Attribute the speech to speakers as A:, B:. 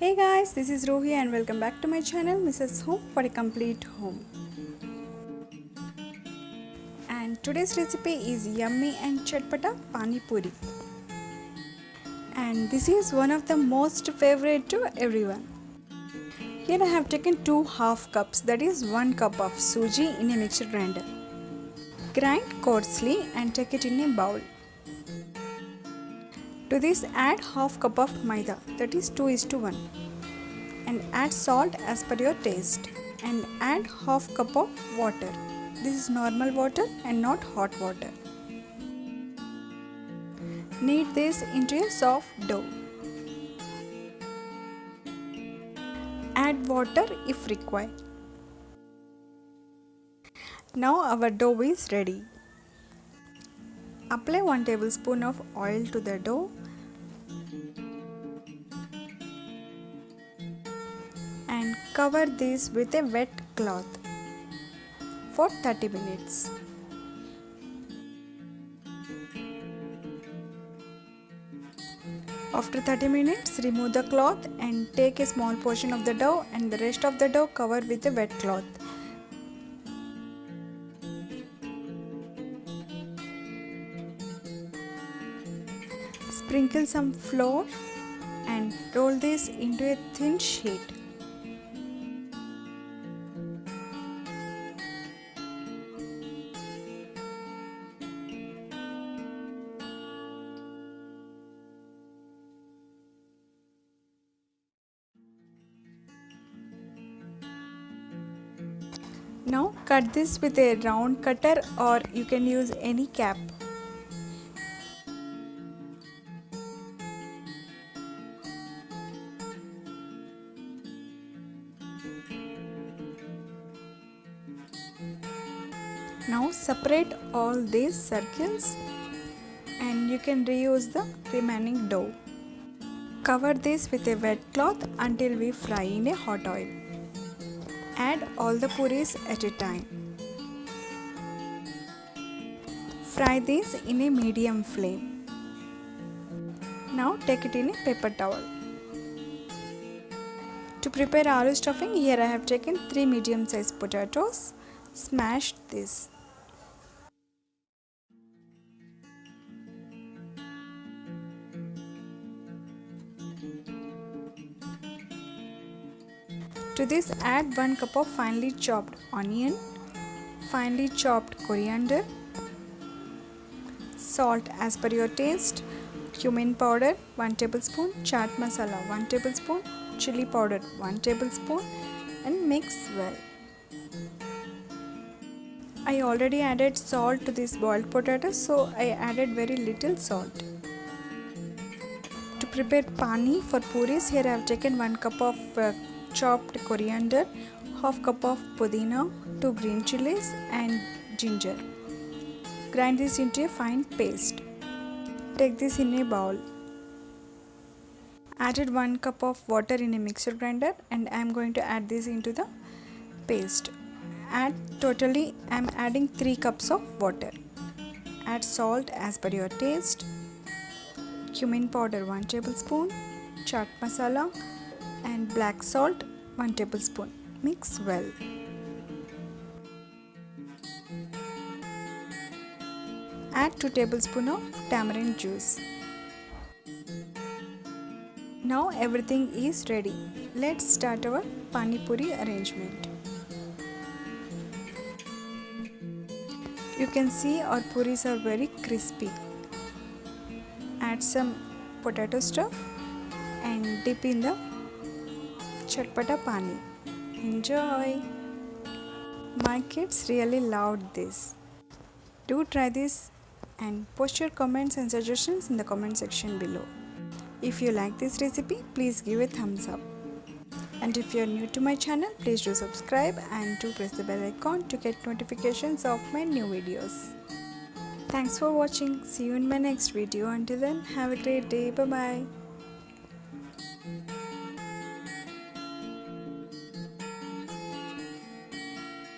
A: Hey guys, this is Rohi and welcome back to my channel Mrs. Home for a complete home. And today's recipe is yummy and chatpata Pani Puri. And this is one of the most favorite to everyone. Here I have taken 2 half cups, that is 1 cup of suji in a mixer grinder. Grind coarsely and take it in a bowl. To this add half cup of maida, that is 2:1. And add salt as per your taste and add half cup of water. This is normal water and not hot water. Knead this into a soft dough. Add water if required. Now our dough is ready. Apply 1 tablespoon of oil to the dough and cover this with a wet cloth for 30 minutes. After 30 minutes, remove the cloth and take a small portion of the dough and the rest of the dough cover with a wet cloth. Sprinkle some flour and roll this into a thin sheet. Now cut this with a round cutter or you can use any cap. Now separate all these circles and you can reuse the remaining dough. Cover this with a wet cloth until we fry in a hot oil. Add all the puris at a time. Fry this in a medium flame. Now take it in a paper towel. To prepare aloo stuffing, here I have taken 3 medium-sized potatoes. Smash this. To this add 1 cup of finely chopped onion, finely chopped coriander, salt as per your taste, cumin powder 1 tablespoon, chaat masala 1 tablespoon, chili powder 1 tablespoon and mix well. I already added salt to this boiled potato, so I added very little salt. To prepare pani for puris, here I have taken 1 cup of chopped coriander, half cup of pudina, 2 green chilies and ginger. Grind this into a fine paste. Take this in a bowl. Added 1 cup of water in a mixer grinder and I am going to add this into the paste. Totally I am adding 3 cups of water. Add salt as per your taste, cumin powder 1 tablespoon, chaat masala and black salt 1 tablespoon. Mix well. Add 2 tablespoons of tamarind juice. Now everything is ready. Let's start our Pani Puri arrangement. You can see our puris are very crispy. Add some potato stuff and dip in the chatpata pani. Enjoy! My kids really loved this. Do try this and post your comments and suggestions in the comment section below. If you like this recipe, please give a thumbs up. And if you are new to my channel, please do subscribe and do press the bell icon to get notifications of my new videos. Thanks for watching. See you in my next video. Until then, have a great day. Bye bye.